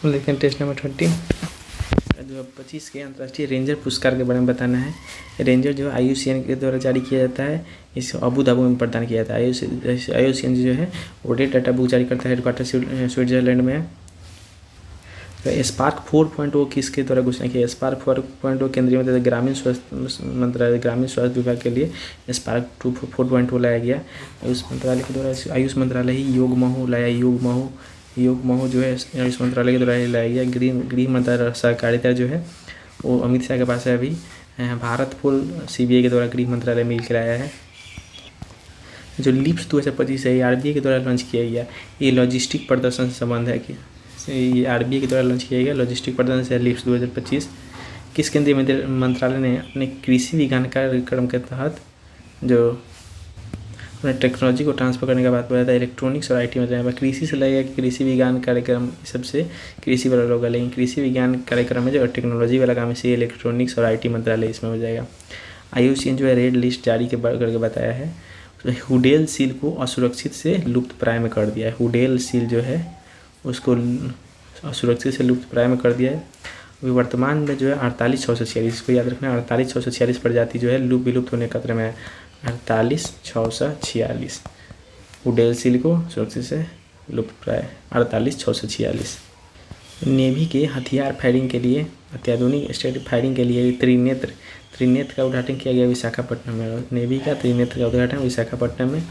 लेकिन test number 20 2025 के अंतर्राष्ट्रीय रेंजर पुरस्कार के बारे में बताना है। रेंजर जो IUCN के द्वारा जारी किया जाता है, इसे अबू धाबी में प्रदान किया जाता है। IUCN जो है वो रेड डाटा बुक जारी करता है, हेडक्वार्टर स्विट्जरलैंड में है। तो स्पार्क 4.0 किसके द्वारा घोषणा किया? स्पार्क 4.0 केंद्रीय मंत्रालय ग्रामीण स्वास्थ्य मंत्रालय ग्रामीण स्वास्थ्य विभाग के लिए स्पार्क 4.0 लाया गया। आयुष मंत्रालय के द्वारा आयुष मंत्रालय ही योग महू लाया। योग महू जो है आयुष मंत्रालय के द्वारा लाया गया। गृह मंत्रालय सहकारिता जो है वो अमित शाह के पास है अभी। भारत फुल CBI के द्वारा गृह मंत्रालय मिल के लाया है। जो लिप्स 2025 है ये RBI के द्वारा लॉन्च किया गया। ये लॉजिस्टिक प्रदर्शन से संबंध है कि ये RBI के द्वारा लॉन्च किया गया लॉजिस्टिक प्रदर्शन से लिप्स 2025। किस केंद्रीय मंत्रालय ने अपने कृषि विज्ञान कार्यक्रम के तहत जो अपने टेक्नोलॉजी को ट्रांसफर करने का बात बोला था, इलेक्ट्रॉनिक्स और IT मंत्रालय में कृषि से लगेगा कि कृषि विज्ञान कार्यक्रम सबसे कृषि वाला होगा, लेकिन कृषि विज्ञान कार्यक्रम में जो टेक्नोलॉजी वाला काम है इसे इलेक्ट्रॉनिक्स और IT मंत्रालय इसमें हो जाएगा। IUCN जो है रेड लिस्ट जारी करके बताया है। हुडेल सील को असुरक्षित से लुप्त प्राय में कर दिया है। हुडेल सील जो है उसको असुरक्षित से लुप्त प्राय में कर दिया है। अभी वर्तमान में जो है 48,646, इसको याद रखना है, 48,646 प्रजाति जो है विलुप्त होने के खतरे में है। 48,646 हुडेल सील को सुरक्षित से लुप्त प्राय 48,646। नेवी के हथियार फायरिंग के लिए अत्याधुनिक स्ट्रेटेजिक फायरिंग के लिए त्रिनेत्र का उद्घाटन किया गया विशाखापट्टनम में। नेवी का त्रिनेत्र का उद्घाटन विशाखापट्टनम में।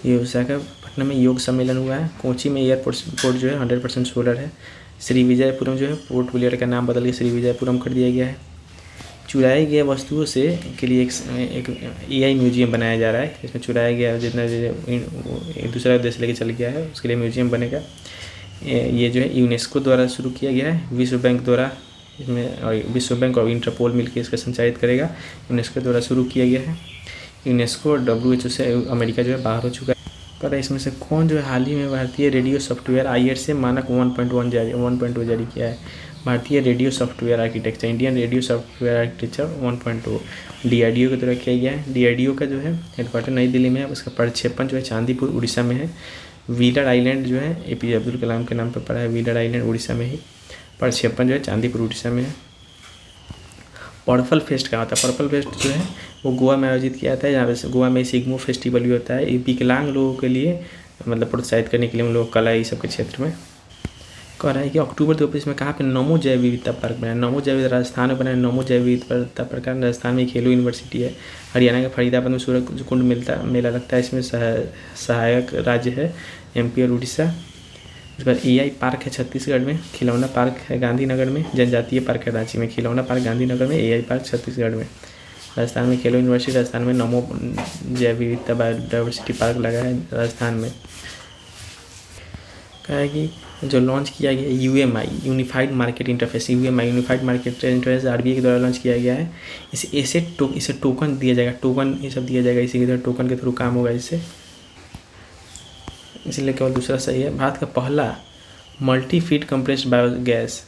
ये विशाखापट्टनम में योग सम्मेलन हुआ है। कोची में एयरपोर्ट जो है 100% सोलर है। श्री विजयपुरम जो है पोर्ट ब्लेयर का नाम बदल के श्री विजयपुरम कर दिया गया है। चुराई गए वस्तुओं से के लिए एक AI म्यूजियम बनाया जा रहा है। इसमें चुराया गया जितना एक दूसरा देश लेके चल गया है उसके लिए म्यूजियम बनेगा। ये जो है यूनेस्को द्वारा शुरू किया गया है, विश्व बैंक द्वारा इसमें, और विश्व बैंक और इंटरपोल मिलकर इसका संचालित करेगा। यूनेस्को द्वारा शुरू किया गया है। यूनेस्को और WHO से अमेरिका जो है बाहर हो चुका है। पर इसमें से कौन जो है हाल ही में भारतीय रेडियो सॉफ्टवेयर IEEE से मानक 1.2 जारी किया है? भारतीय radio software architecture, Indian radio software architecture 1.2 DRDO के द्वारा किया गया है। DRDO का जो है हेडक्वार्टर नई दिल्ली में है। उसका प्रक्षेपण जो है चांदीपुर उड़ीसा में है। व्हीलर आइलैंड जो है APJ अब्दुल कलाम के नाम पर पड़ा है। व्हीलर आइलैंड उड़ीसा में ही, प्रक्षेपण जो है चांदीपुर उड़ीसा में है। पर्पल फेस्ट का होता है? पर्पल फेस्ट जो है वो गोवा में आयोजित किया जाता है, जहाँ पे गोवा में सिग्मो फेस्टिवल भी होता है। ये विकलांग लोगों के लिए मतलब प्रोत्साहित करने के लिए उन लोग कला ये सब के क्षेत्र में कह रहा है कि अक्टूबर 2025 में कहाँ पे नमो जैव विविधता पार्क बनाया? नमो जैव राजस्थान में बनाया। नमो जैव विविधता पार्क राजस्थान में खेलो यूनिवर्सिटी है। हरियाणा के फरीदाबाद में सूरज कुंड मेला लगता है, इसमें सहायक राज्य है MP और उड़ीसा। उसके बाद AI पार्क है छत्तीसगढ़ में। खिलौना पार्क है गांधीनगर में। जनजातीय पार्क है रांची में। खिलौना पार्क गांधीनगर में, AI पार्क छत्तीसगढ़ में। राजस्थान में खेलो यूनिवर्सिटी, राजस्थान में नमो जैव विविधता बायोडाइवर्सिटी पार्क लगा है राजस्थान में। कहा है कि जो लॉन्च किया गया UMI unified market interface, unified market interface RBI के द्वारा लॉन्च किया गया है। इसे टोकन दिया जाएगा, टोकन ये सब दिया जाएगा, इसी के द्वारा टोकन के थ्रू काम होगा इससे, इसलिए केवल दूसरा सही है। भारत का पहला multi feed compressed biogas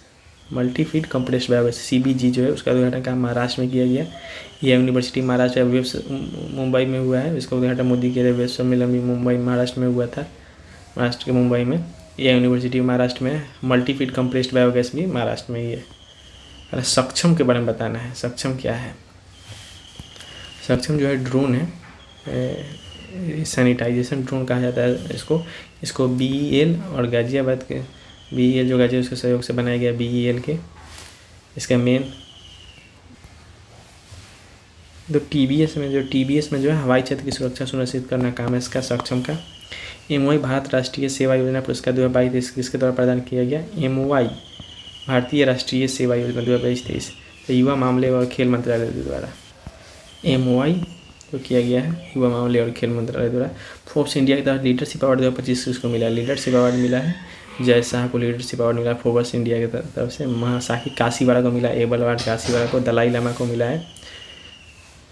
CBG जो है उसका उद्घाटन काम महाराष्ट्र में किया गया। यह यूनिवर्सिटी महाराष्ट्र वेब्स मुंबई में हुआ है। इसका उद्घाटन मोदी के वेब सम्मेलन भी मुंबई महाराष्ट्र में हुआ था, महाराष्ट्र के मुंबई में। यह यूनिवर्सिटी महाराष्ट्र में। मल्टी फीड कंप्रेस्ड बायोगैस भी महाराष्ट्र में ही है। अरे सक्षम के बारे में बताना है। सक्षम क्या है? सक्षम जो है ड्रोन है, सैनिटाइजेशन ड्रोन कहा जाता है इसको BEL और गाजियाबाद के BEL जो गाजियाबाद उसके सहयोग से बनाया गया BEL के। इसका मेन तो TBS में जो है हवाई क्षेत्र की सुरक्षा सुनिश्चित करना काम है इसका सक्षम का। MOI भारत राष्ट्रीय सेवा योजना पुरस्कार 2022 किसके द्वारा प्रदान किया गया? MOI भारतीय राष्ट्रीय सेवा योजना 2022-23 युवा मामले और खेल मंत्रालय द्वारा MOI को किया गया है, युवा मामले और खेल मंत्रालय द्वारा। फोर्ब्स इंडिया के तहत लीडरशिप अवार्ड 2025 उसको मिला है। लीडरशिप अवार्ड मिला है जय शाह को लीडरशिप अवार्ड मिला फोर्ब्स इंडिया की तरफ से। महासाकी काशीवाड़ा को मिला एबल अवार्ड काशीवाड़ा को। दलाई लामा को मिला है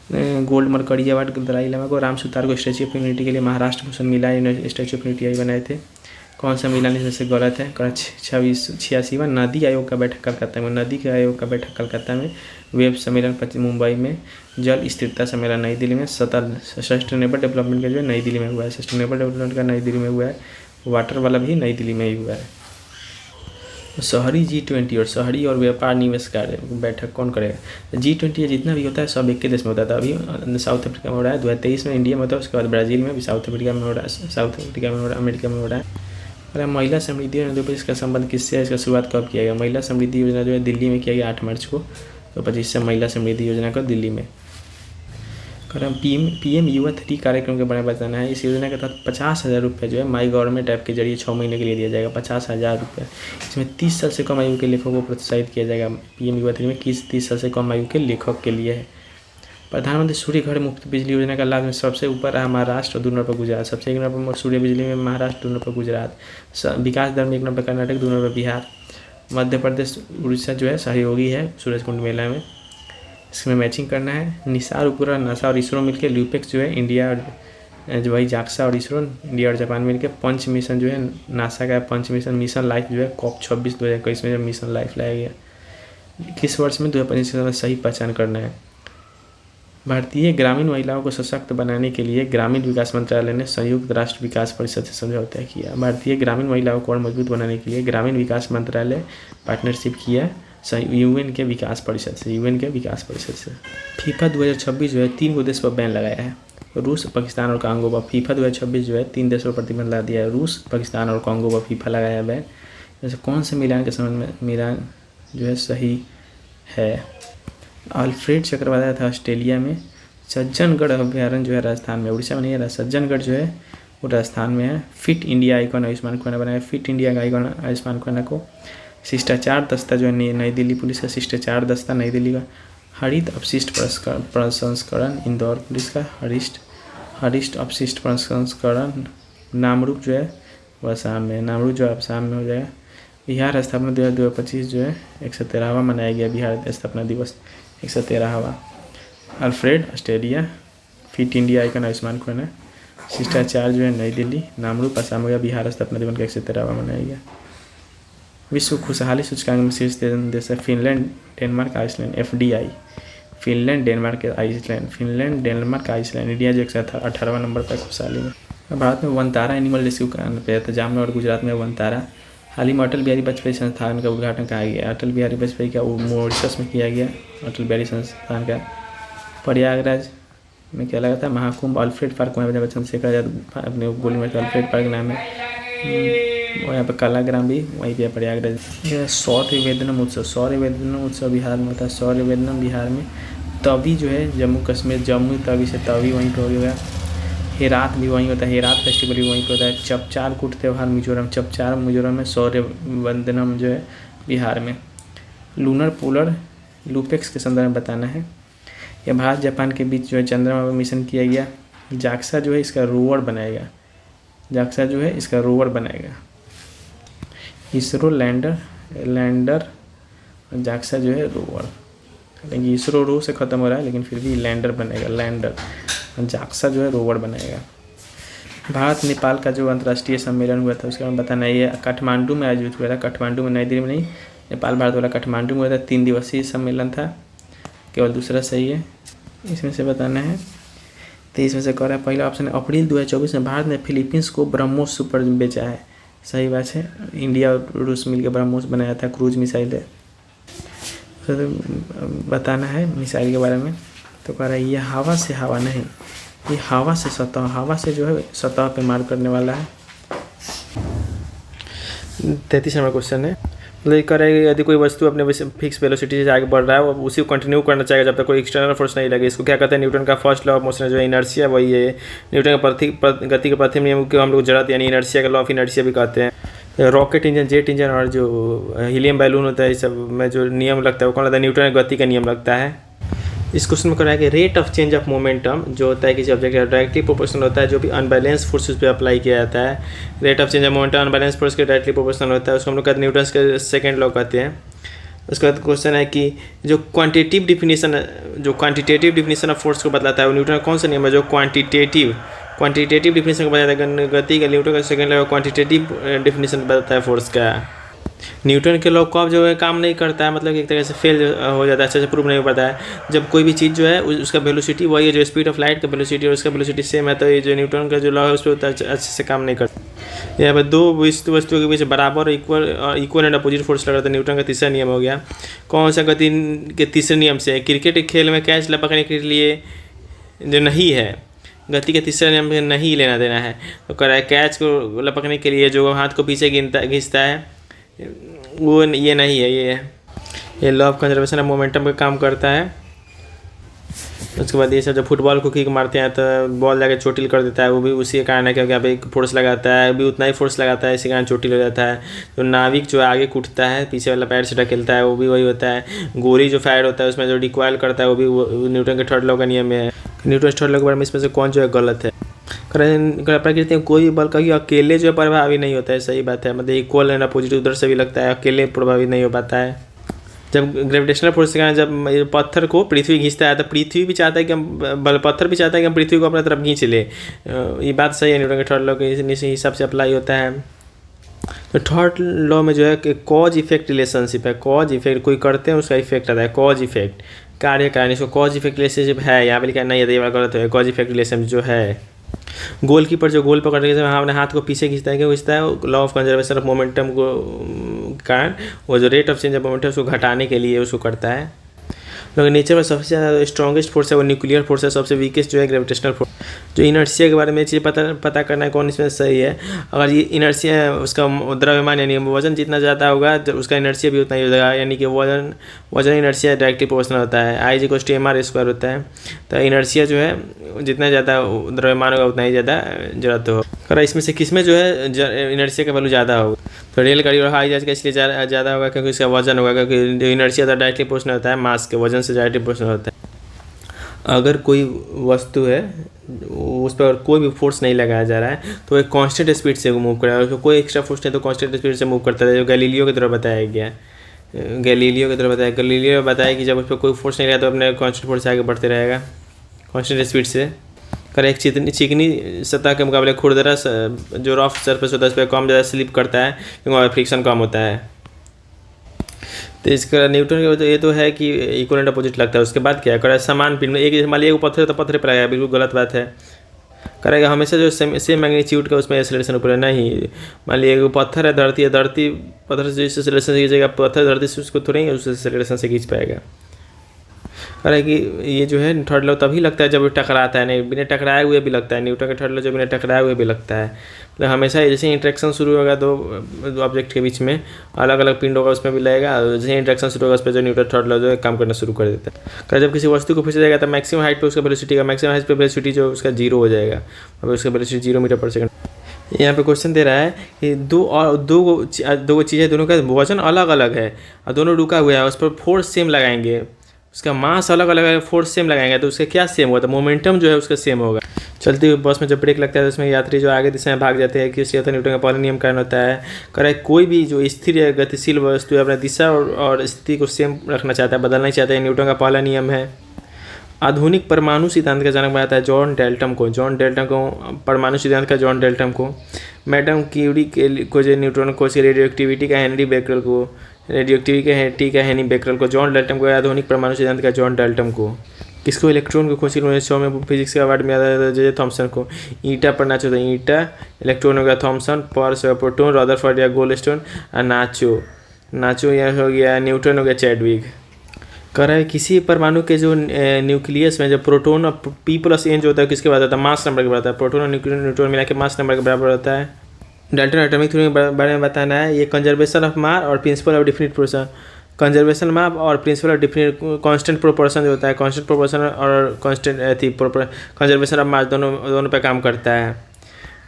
gold mercury award Dalai Lama को। राम सुतार को स्टैच्यू ऑफ यूनिटी के लिए महाराष्ट्र भूषण मिला है। स्टैच्यू ऑफ यूनिटी बनाए थे। कौन सा मिला इसमें से गलत है? 86वां नदी आयोग का बैठक कलकत्ता में। नदी के आयोग का बैठक कलकत्ता में। वेब सम्मेलन मुंबई में। जल स्थिरता सम्मेलन नई दिल्ली में। सस्टेनेबल डेवलपमेंट का जो है नई दिल्ली में हुआ है। सस्टेनेबल डेवलपमेंट का नई दिल्ली में हुआ है। वाटर वाला भी नई दिल्ली में ही हुआ है। शहरी G20 और शहरी और व्यापार निवेश कार्य बैठक कौन करेगा? G20 जितना भी होता है सब एक के देश में होता था। अभी साउथ अफ्रीका में हो रहा है, 2023 में इंडिया में होता है, उसके बाद ब्राज़ील में, भी साउथ अफ्रीका में हो रहा है, साउथ अफ्रीका में हो रहा है, अमेरिका में हो रहा है। और महिला समृद्धि योजना 2025 का संबंध किससे है? इसका शुरुआत कब किया गया? महिला समृद्धि योजना जो है दिल्ली में किया गया 8 मार्च को। 2025 से महिला समृद्धि योजना को दिल्ली में। PM युवा 3 कार्यक्रम के बारे में बताना है। इस योजना के तहत 50,000 रुपये जो है माई गवर्नमेंट ऐप के जरिए 6 महीने के लिए दिया जाएगा। 50,000 रुपये। इसमें 30 साल से कम आयु के लेखकों को प्रोत्साहित किया जाएगा। PM युवा 3 में 30 साल से कम आयु के लेखक के लिए है। प्रधानमंत्री सूर्य घर मुफ्त बिजली योजना का लाभ में सबसे ऊपर रहा महाराष्ट्र और 2 नंबर पर गुजरात। सबसे 1 नंबर पर सूर्य बिजली में महाराष्ट्र, 2 नंबर पर गुजरात। विकास दर में 1 नंबर कर्नाटक, 2 नंबर बिहार। मध्य प्रदेश, उड़ीसा जो है सहयोगी है सूरजकुंड मेला में। इसमें मैचिंग करना है। निसार उपग्रह, नासा और इसरो मिलकर ल्यूपेक्स जो है इंडिया और जो वही जाक्सा और इसरो इंडिया और जापान मिलकर पंच मिशन जो है नासा का पंच मिशन लाइफ जो है COP26 2021 में जब मिशन लाइफ लाया गया। किस वर्ष में 2025 में सही पहचान करना है। भारतीय ग्रामीण महिलाओं को सशक्त बनाने के लिए ग्रामीण विकास मंत्रालय ने संयुक्त राष्ट्र विकास परिषद से समझौता किया। भारतीय ग्रामीण महिलाओं को और मजबूत बनाने के लिए ग्रामीण विकास मंत्रालय पार्टनरशिप किया UN के विकास परिषद से। फीफा 2026 जो है 3 गो देश पर बैन लगाया है। रूस, पाकिस्तान और कांगो पर फीफा 2026 जो है 3 देशों पर प्रतिबंध लगा दिया है। रूस, पाकिस्तान और कांगो पर फीफा लगाया है बैन। जैसे कौन से मिलान के संबंध में मिलान जो है सही है? अल्फ्रेड चक्रवात था ऑस्ट्रेलिया में। सज्जनगढ़ अभ्यारण्य जो है राजस्थान में, उड़ीसा में नहीं है। सज्जनगढ़ जो है वो राजस्थान में है। Fit India icon Ayushmann Khurrana बनाया। फिट इंडिया का आइकॉन आयुष्मान खुराना को। शिष्टाचार दस्ता जो है नई दिल्ली पुलिस का शिष्टाचार दस्ता नई दिल्ली का। हरित अपशिष्ट प्रसंस्करण इंदौर पुलिस का। हरित अपशिष्ट प्रसंस्करण नामरूप जो है वह असम में। नामरूप जो असम में हो जाएगा। बिहार स्थापना 2025 जो है 113वां मनाया गया। बिहार स्थापना दिवस 113वां। Alfred Australia. Fit India icon Ayushmann Khurrana. शिष्टाचार जो है नई दिल्ली। नामरूप असम हो गया। बिहार स्थापना दिवस का 113वां मनाया गया। विश्व खुशहाली सूचकांक में शीर्ष देश है Finland, Denmark, Iceland. FDI Finland, Denmark, Iceland. India जो 118वां नंबर पर खुशहाली में। भारत में वनतारा एनिमल रेस्क्यू पे था जामनगर और गुजरात में वनतारा। हाल ही में अटल बिहारी वाजपेयी संस्थान का उद्घाटन कहा गया। अटल बिहारी वाजपेयी का मॉरिशस में किया गया। अटल बिहारी संस्थान का। प्रयागराज में क्या लगा था? महाकुंभ। अल्फ्रेड पार्क में चंद्रशेखर आजाद अपने गोली में अल्फ्रेड पार्क नाम है। और यहाँ पर कलाग्राम भी वहीं पे प्रयागराज। सौर्य वेदनम उत्सव बिहार में होता है। सौर्य वेदनम बिहार में। तवी जो है जम्मू कश्मीर, जम्मू तवी से तवी वहीं पर हो गया। हेरात भी वहीं होता है। हेरात फेस्टिवल भी वहीं पर होता है। चपचार कूट त्यौहार मिजोरम। चपचार मिजोरम में। सौर्य वंदनम जो है बिहार में। लूनर पोलर लूपेक्स के संदर्भ में बताना है। यह भारत जापान के बीच जो है चंद्रमा पर मिशन किया गया। जाक्सा जो है इसका रोवर बनाएगा। इसरो लैंडर और जाक्सा जो है रोवर। हालांकि इसरो रो से ख़त्म हो रहा है लेकिन फिर भी लैंडर बनेगा। लैंडर और जाक्सा जो है रोवर बनाएगा। भारत नेपाल का जो अंतर्राष्ट्रीय सम्मेलन हुआ था उसके बारे में बताना है। ये काठमांडू में आयोजित हुआ था। काठमांडू में, नई दिल्ली में नहीं। नेपाल भारत वाला काठमांडू में हुआ था। 3 दिवसीय सम्मेलन था। केवल दूसरा सही है। इसमें से बताना है। 23 में से कह रहा है पहला ऑप्शन है। अप्रैल 2024 में भारत ने फिलीपींस को ब्रह्मोस सुपर बेचा है। सही बात है। इंडिया और रूस मिलकर ब्रह्मोस बनाया था। क्रूज मिसाइल है। तो बताना है मिसाइल के बारे में। तो कह रहा है ये हवा से हवा नहीं, ये हवा से जो है सतह पे मार करने वाला है। 33 नंबर क्वेश्चन है। मतलब कह रहा है यदि कोई वस्तु अपने फिक्स वेलोसिटी से आगे बढ़ रहा है वो उसी को कंटिन्यू करना चाहेगा जब तक कोई एक्सटर्नल फोर्स नहीं लगे। इसको क्या कहते हैं? न्यूटन का फर्स्ट लॉ ऑफ मोशन जो है इनर्शिया, वही है। न्यूटन का गति के प्रथम नियम को हम लोग जड़ता यानी इनर्शिया का लॉ ऑफ इनर्शिया भी कहते हैं। रॉकेट इंजन, जेट इंजन और जो हीलियम बैलून होता है इस सब में जो नियम लगता है वो कौन लगता है? न्यूटन का गति का नियम लगता है। इस क्वेश्चन में कराया कि rate of change of momentum जो होता है किसी ऑब्जेक्ट का डायरेक्टली प्रोपोर्शनल होता है जो भी अनबैलेंस फोर्सेस पे अप्लाई किया जाता है। Rate of change of momentum unbalance force के डायरेक्टली प्रोपोर्शनल होता है। उसको हम लोग कहते हैं न्यूटन के सेकंड लॉ कहते हैं। उसके बाद क्वेश्चन है कि जो क्वांटिटेटिव डिफिनीशन ऑफ फोर्स को बतलाता है वो न्यूटन का कौन सा नियम है जो क्वांटिटेटिव डिफिनीशन को बताता है? गति का न्यूटन का सेकंड लॉ क्वांटिटेटिव डिफिनीशन बताता है फोर्स का। न्यूटन के लॉ कब जो है काम नहीं करता है, मतलब एक तरह से फेल हो जाता है, अच्छे से प्रूव नहीं हो पाता है, जब कोई भी चीज़ जो है उसका वेलोसिटी वही है जो स्पीड ऑफ लाइट का वेलोसिटी और उसका वेलोसिटी सेम है, तो ये जो न्यूटन का जो लॉ है उस पर उतना अच्छे से काम नहीं करता। यहाँ पर दो वस्तुओं के बीच बराबर और इक्वल एंड अपोजिट फोर्स लग रहा था। न्यूटन का तीसरा नियम हो गया। कौन सा गति के तीसरे नियम से? क्रिकेट खेल में कैच लपकने के लिए जो नहीं है, गति के तीसरे नियम में नहीं लेना देना है, तो कह रहा है कैच को लपकने के लिए जो हाथ को पीछे खींचता है वो ये नहीं है, ये law of conservation of momentum का काम करता है। उसके बाद ये सब जब फुटबॉल को किक मारते हैं तो बॉल जाके चोटिल कर देता है, वो भी उसी के कारण है, क्योंकि यहाँ पे एक फोर्स लगाता है, भी उतना ही फोर्स लगाता है, इसी कारण चोटिल हो जाता है। तो नाविक जो आगे कूदता है, पीछे वाला पैर से ढकेलता है, वो भी वही होता है। गोली जो फायर होता है उसमें जो रिकॉइल करता है वो भी न्यूटन के थर्ड लॉ का नियम है। न्यूटन थर्ड लॉ के बारे में इसमें से कौन जो है गलत है? प्रकृति में कोई भी बल कभी अकेले जो प्रभावी नहीं होता है, सही बात है, मतलब इक्वल एंड अपोजिट उधर से भी लगता है, अकेले प्रभावी नहीं हो पाता है। जब ग्रेविटेशनल फोर्स के कारण जब पत्थर को पृथ्वी खींचता है तो पृथ्वी भी चाहता है कि हम पत्थर भी चाहता है कि हम पृथ्वी को अपने तरफ खींच ले। ये बात सही है, न्यूटन के थर्ड लॉ के इसी हिसाब से अप्लाई होता है। तो थर्ड लॉ में जो है कि कॉज इफेक्ट रिलेशनशिप है। कॉज इफेक्ट कोई करते हैं उसका इफेक्ट आता है, कॉज इफेक्ट कार्य कारण, इसको कॉज इफेक्ट रिलेशनशिप है, यहाँ पे लिखा नहीं है, ये गलत है। कॉज इफेक्ट रिलेशनशिप जो है, गोलकीपर जो गोल पकड़ के अपने हाथ को पीछे खींचता है, क्यों खींचता है? Law of conservation of momentum को कारण वो जो rate of change of momentum उसको घटाने के लिए उसको करता है। लेकिन नेचर में सबसे ज़्यादा स्ट्रॉन्गेस्ट फोर्स है वो न्यूक्लियर फोर्स है, सबसे वीकेस्ट जो है ग्रेविटेशनल फोर्स। जो इनर्शिया के बारे में चीज़ पता करना है कौन इसमें सही है। अगर ये इनर्शिया उसका द्रव्यमान यानी वजन जितना ज़्यादा होगा तो उसका इनर्शिया भी उतना ही हो जाएगा, यानी कि वजन इनर्शिया डायरेक्टली प्रोपोर्शनल होता है, I=mr² होता है। तो इनर्शिया जो है जितना ज़्यादा द्रव्यमान होगा उतना ही ज़्यादा जरूरत हो। अगर इसमें से किसमें जो है इनर्शिया का वैल्यू ज़्यादा होगा? तो रेलगाड़ी और हवाई जहाज का इसलिए ज़्यादा होगा क्योंकि इसका वजन होगा, क्योंकि जो इनर्शिया डायरेक्टली प्रोपोर्शनल होता है मास के वजन से डायरेक्टली प्रोपोर्शनल होता है। अगर कोई वस्तु है उस पर कोई भी फोर्स नहीं लगाया जा रहा है तो एक कांस्टेंट स्पीड से मूव कर रहा है, उसको कोई एक्स्ट्रा फोर्स नहीं तो कांस्टेंट स्पीड से मूव करता है, जो गैलीलियो की तरह बताया गया। गैलीलियो बताया कि जब उस पर कोई फोर्स नहीं लगा तो अपने कांस्टेंट फोर्स से आगे बढ़ते रहेगा कांस्टेंट स्पीड से। कर एक चिकनी सतह के मुकाबले खुरदरा जो रफ सरफेस होता है उस पर कम ज़्यादा स्लिप करता है क्योंकि फ्रिक्शन कम होता है। तो इसका न्यूटन के तो ये तो है कि इक्वल एंड अपोजिट लगता है। उसके बाद क्या करेगा? समान पिंड में एक मान लिया पत्थर तो पत्थर पर आएगा, बिल्कुल गलत बात है। करेगा हमेशा जो सेम मैग्नीट्यूड का उसमें एक्सेलरेशन ऊपर नहीं। मान लिया पत्थर है, धरती पत्थर से जिस एक्सेलरेशन से खींचेगा, पत्थर धरती से उसको थोड़ा ही उस एक्सेलरेशन से खींच पाएगा। करेगा कि ये जो है थर्ड लॉ तभी लगता है जब टकराता है, नहीं बिना टकराए हुए भी लगता है। न्यूटन का थर्ड लॉ जब बिना टकराए हुए भी लगता है, मतलब हमेशा जैसे इंट्रैक्शन शुरू होगा दो ऑब्जेक्ट के बीच में अलग अलग पिंड होगा उसमें भी लगेगा, जैसे इंट्रैक्शन शुरू होगा उस पर जो न्यूटन थर्ड लॉ जो है काम करना शुरू कर देता है। जब किसी वस्तु को खींचा जाएगा तो मैक्सिमम हाइट पे उसका वेलोसिटी का मैक्सिमम हाइट पे वेलोसिटी जो उसका 0 हो जाएगा, अब उसका वेलोसिटी 0 मीटर पर सेकंड। यहाँ पे क्वेश्चन दे रहा है कि दो चीज़ें, दोनों का वजन अलग अलग है और दोनों रुका हुआ है, उस पर फोर्स सेम लगाएंगे, उसका मास अलग अलग है, फोर्स सेम लगाएंगे तो उसका क्या सेम होगा? तो मोमेंटम जो है उसका सेम होगा। चलती हुई बस में जब ब्रेक लगता है तो उसमें यात्री जो आगे दिशा में भाग जाते हैं कि उससे न्यूटन का पहला नियम कारण होता है। करे कोई भी जो स्थिर या गतिशील वस्तु है अपना दिशा और स्थिति को सेम रखना चाहता है, बदलना नहीं चाहता है, न्यूटन का पहला नियम है। आधुनिक परमाणु सिद्धांत का जनक बनाता है जॉन डेल्टन को परमाणु सिद्धांत का जॉन डेल्टन को। मैडम क्यूरी को जो न्यूट्रॉन को रेडियोएक्टिविटी का हेनरी बेकरल को, रेडियोएक्टिविटी का हेनरी बेकरल को, जॉन डेल्टन को आधुनिक परमाणु सिद्धांत का जॉन डेल्टन को। किसको? इलेक्ट्रॉन को खोजी 1900 में फिजिक्स के अवार्ड में आता है थॉमसन को। ईटा पढ़ना चाहिए तो ईटा, इलेक्ट्रॉन हो गया थॉमसन, पर प्रोटोन रदरफोर्ड या गोल्डस्टोन, और नाचो यह हो गया न्यूटन, हो गया चैडविक। कह रहा है किसी परमाणु के जो न्यूक्लियस में जब प्रोटोन और P+N जो होता है किसके बराबर होता है? मास नंबर के बराबर होता है। प्रोटोन और न्यूट्रॉन मिला के मास नंबर के बराबर होता है। डाल्टन एटॉमिक थ्योरी के बारे में बताना है। ये कंजर्वेशन ऑफ मास और principle of definite proportion, conservation mass और principle of definite constant proportion जो होता है, कांस्टेंट प्रोपोर्शन और कांस्टेंट कंजर्वेशन ऑफ मास दोनों पे काम करता है।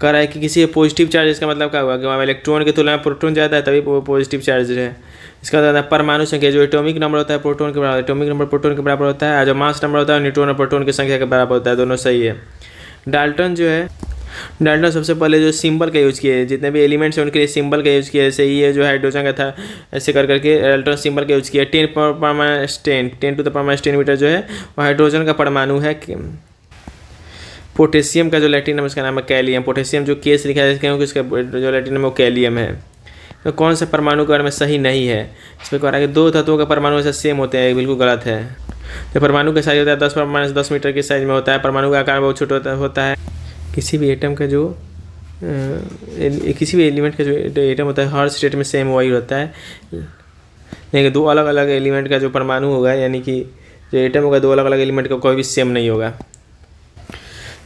कह रहा है कि किसी पॉजिटिव चार्ज, इसका मतलब क्या हुआ कि वहाँ इलेक्ट्रॉन की तुलना में प्रोटॉन ज़्यादा है तभी पॉजिटिव चार्ज है। इसका मतलब परमाणु संख्या जो एटॉमिक नंबर होता है प्रोटॉन के बराबर, एटॉमिक नंबर प्रोटॉन के बराबर होता है, और जो मास नंबर होता है न्यूट्रॉन और प्रोटॉन की संख्या के बराबर होता है, दोनों सही है। डाल्टन सबसे पहले जो सिंबल का यूज़ किए, जितने भी एलिमेंट्स हैं उनके लिए सिंबल का यूज़ किया, जैसे ये जो हाइड्रोजन का था ऐसे करके डाल्टन सिंबल का यूज़ किया। 10⁻10 मीटर जो है वो हाइड्रोजन का परमाणु है। पोटेशियम का जो लैटिन नाम उसका नाम है कैलियम। पोटेशियम जो केस लिखा है क्योंकि उसका जो लैटिन नाम है वो कैलियम है। तो कौन सा परमाणु के बारे में सही नहीं है। इसमें कह रहा है कि 2 तत्वों के परमाणु ऐसे सेम होते हैं, बिल्कुल गलत है। तो परमाणु का साइज होता है 10⁻10 मीटर के साइज में होता है। परमाणु का आकार बहुत छोटा होता है। किसी भी एटम का जो किसी भी एलिमेंट का जो एटम होता है हर स्टेट में सेम वही होता है, लेकिन 2 अलग अलग एलिमेंट का जो परमाणु होगा, यानी कि जो एटम होगा 2 अलग अलग एलिमेंट का कोई भी सेम नहीं होगा।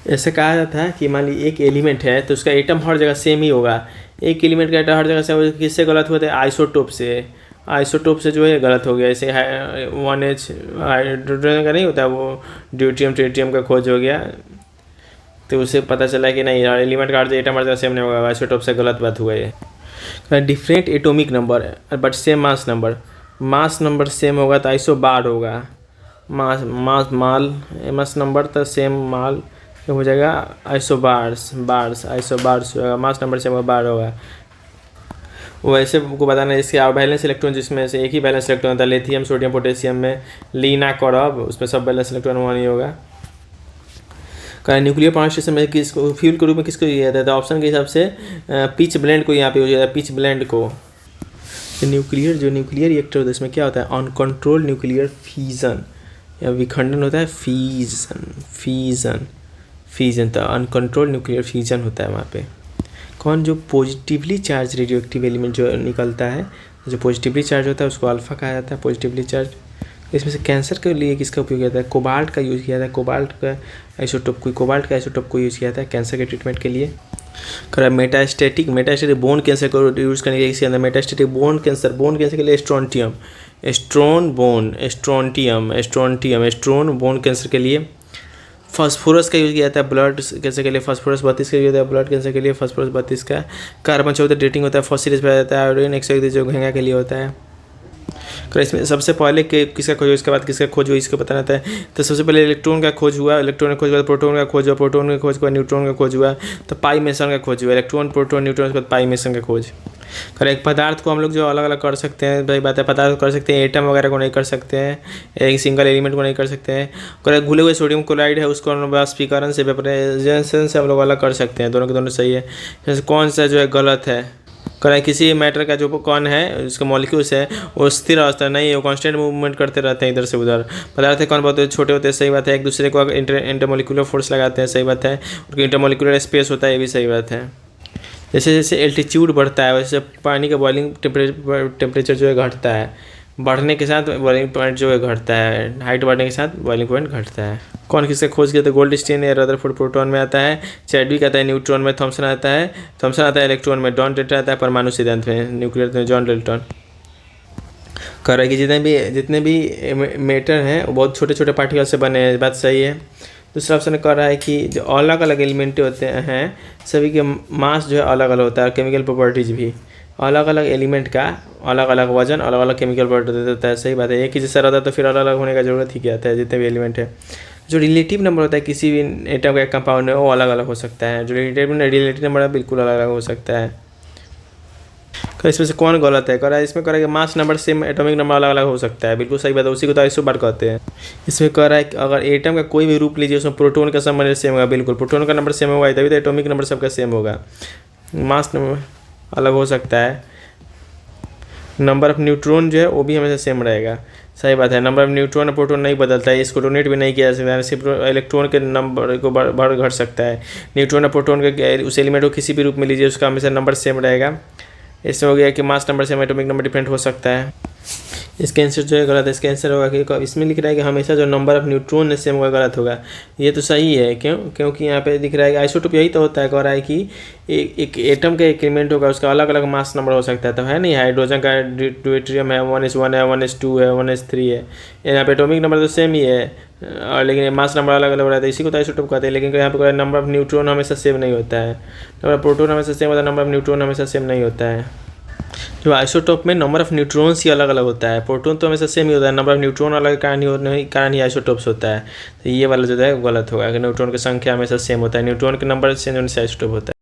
ऐसे कहा जाता है कि मान लीजिए एक एलिमेंट है तो उसका एटम हर जगह सेम ही होगा। एक एलिमेंट का एटम हर जगह से किससे गलत होता है? आइसोटोप से। आइसोटोप से जो है गलत हो गया। जैसे 1H हाइड्रोजन का नहीं होता, वो ड्यूट्रियम ट्रिटियम का खोज हो गया, तो उसे पता चला कि नहीं एलिमेंट का एटम हर जगह सेम नहीं होगा, आइसोटोप से गलत बात हुआ है। Different atomic number but same mass number. Mass number same होगा तो आइसो बार होगा। मास नंबर तो सेम माल हो जाएगा आइसोबार्स होगा। मास नंबर सेम होगा, बार होगा। वैसे को बताना है इसके बैलेंस इलेक्ट्रॉन, जिसमें से एक ही बैलेंस इलेक्ट्रॉन होता है। लिथियम सोडियम पोटेशियम में लीना करब, उसमें सब बैलेंस इलेक्ट्रॉन वहाँ नहीं होगा। न्यूक्लियर पावर स्टेशन में किसको फ्यूल के रूप में किसको यूज जाता है? ऑप्शन के हिसाब से पिच ब्लेंड को यहाँ पे यूज जाता है, पिच ब्लेंड को। न्यूक्लियर रिएक्टर होता है इसमें क्या होता है? अनकंट्रोल न्यूक्लियर फ्यूजन या विखंडन होता है। फ्यूजन तो अनकंट्रोल न्यूक्लियर फ्यूजन होता है वहाँ पे। कौन जो positively charge radio active element जो निकलता है, जो पॉजिटिवली चार्ज होता है उसको अल्फा कहा जाता है, पॉजिटिवली चार्ज। इसमें से कैंसर के लिए किसका उपयोग किया जाता है? कोबाल्ट का यूज़ किया जाता है। कोबाल्ट का आइसोटोप को यूज़ किया जाता है कैंसर के ट्रीटमेंट के लिए। मेटास्टेटिक बोन कैंसर को यूज़ करने के लिए किसी अंदर मेटास्टेटिक बोन कैंसर के लिए स्ट्रोन बोन कैंसर के लिए। फास्फोरस का यूज़ किया जाता है ब्लड कैंसर के लिए। फास्फोरस 32 का यूज होता है ब्लड कैंसर के लिए। फास्फोरस 32 का। कार्बन 14 डेटिंग होता है। फॉस्फोरस पाया जाता है। आयोडीन 131 जो घेंगा के लिए होता है। इसमें सबसे पहले किसका खोज हुआ, इसके बाद किसका खोज हुआ, इसको बताना होता है। तो सबसे पहले इलेक्ट्रॉन का खोज हुआ, प्रोटोन का खोज हुआ, प्रोटोन का खोज हुआ, न्यूट्रॉन का खोज हुआ, तो पाई मेसन का खोज हुआ। इलेक्ट्रॉन, प्रोटॉन, न्यूट्रॉन के बाद पाई मेसन का खोज। एक पदार्थ को हम लोग जो अलग अलग कर सकते हैं, भाई बात है, पदार्थ कर सकते हैं, एटम वगैरह को नहीं कर सकते हैं, एक सिंगल एलिमेंट को नहीं कर सकते हैं। अगर घुले हुए सोडियम क्लोराइड है उसको हम लोग वाष्पीकरण से वेपराइजेशन से हम लोग अलग कर सकते हैं। दोनों के दोनों सही है। जैसे कौन सा जो है गलत है? किसी मैटर का जो कौन है उसका मॉलिक्यूल्स है वो स्थिर अवस्था नहीं है, वो कांस्टेंट मूवमेंट करते रहते हैं इधर से उधर। पदार्थ कौन बहुत छोटे होते हैं, सही बात है। एक दूसरे को इंटरमोलिकुलर फोर्स लगाते हैं, सही बात है। उनकी इंटरमोलिकुलर स्पेस होता है, ये भी सही बात है। जैसे जैसे एल्टीट्यूड बढ़ता है वैसे पानी का बॉइलिंग टेम्परेचर जो है घटता है। बढ़ने के साथ बॉइलिंग पॉइंट जो है घटता है, हाइट बढ़ने के साथ बॉइलिंग पॉइंट घटता है। कौन किसका खोज किया? तो गोल्डस्टीन या रदरफोर्ड प्रोटॉन में आता है, चैडविक आता है न्यूट्रॉन में, थॉमसन आता है इलेक्ट्रॉन में, जॉन डाल्टन आता है परमाणु सिद्धांत में, न्यूक्लियर में जॉन डाल्टन। कह रहा है कि जितने भी मैटर हैं वो बहुत छोटे छोटे पार्टिकल से बने हैं, बात सही है। दूसरा ऑप्शन कह रहा है कि जो अलग अलग एलिमेंट होते हैं सभी के मास जो है अलग अलग होता है, केमिकल प्रॉपर्टीज भी अलग अलग एलिमेंट का अलग अलग वजन, अलग अलग केमिकल प्रॉपर्टी देता है, सही बात है। एक ही जैसा रहता है तो फिर अलग अलग होने का जरूरत ही क्या है? जितने भी एलिमेंट है, जो रिलेटिव नंबर होता है किसी भी एटम का एक कंपाउंड है वो अलग अलग हो सकता है। जो रिलेटिव नंबर है बिल्कुल अलग अलग हो सकता है। इसमें से कौन गलत है? कह इसमें कह रहा है कि mass number same, atomic number अलग अलग हो सकता है, बिल्कुल सही बात है। उसी को तो आइसोबार कहते हैं। इसमें कह रहा है कि अगर एटम का कोई भी रूप लीजिए उसमें प्रोटॉन का नंबर सेम होगा, बिल्कुल प्रोटॉन का नंबर सेम होगा तभी तो एटॉमिक नंबर सबका सेम होगा। मास नंबर अलग हो सकता है। नंबर ऑफ न्यूट्रॉन जो है वो भी हमेशा सेम रहेगा, सही बात है। नंबर ऑफ न्यूट्रॉन और प्रोटॉन नहीं बदलता है, इसको डोनेट भी नहीं किया जा सकता है। सिर्फ इलेक्ट्रॉन के नंबर को बढ़ घट सकता है। न्यूट्रॉन और प्रोटॉन के उस एलिमेंट को किसी भी रूप में लीजिए उसका हमेशा नंबर सेम रहेगा। इसमें हो गया कि मास नंबर से एटॉमिक नंबर डिफरेंट हो सकता है। इसका आंसर जो है गलत है। इसका आंसर होगा कि इसमें लिख रहा है कि हमेशा जो नंबर ऑफ न्यूट्रॉन सेम होगा, गलत होगा। ये तो सही है, क्योंकि यहाँ पे दिख रहा है कि आइसोटोप यही तो होता है। कह रहा है कि एक एटम का एक एलिमेंट होगा उसका अलग अलग मास नंबर हो सकता है, तो है नहीं। हाइड्रोजन का ड्यूटेरियम है 1s1 है, 1s2 है, 1s3 है। यहाँ पे एटॉमिक नंबर तो सेम ही है और लेकिन मास नंबर अलग अलग रहता है, इसी को तो आइसोटोप कहते हैं। लेकिन यहाँ पे नंबर ऑफ न्यूट्रॉन हमेशा सेम नहीं होता है, नंबर ऑफ प्रोटॉन हमेशा सेम होता है, नंबर ऑफ न्यूट्रॉन हमेशा सेम नहीं होता है। जो आइसोटोप में नंबर ऑफ न्यूट्रॉन्स ही अलग अलग होता है, प्रोटॉन तो हमेशा सेम ही होता है, नंबर ऑफ न्यूट्रॉन अलग कारण ही आइसोटोप्स होता है। तो ये वाला जो है गलत होगा कि न्यूट्रॉन की संख्या हमेशा सेम होता है, न्यूट्रॉन के नंबर से आइसोटोप होता है।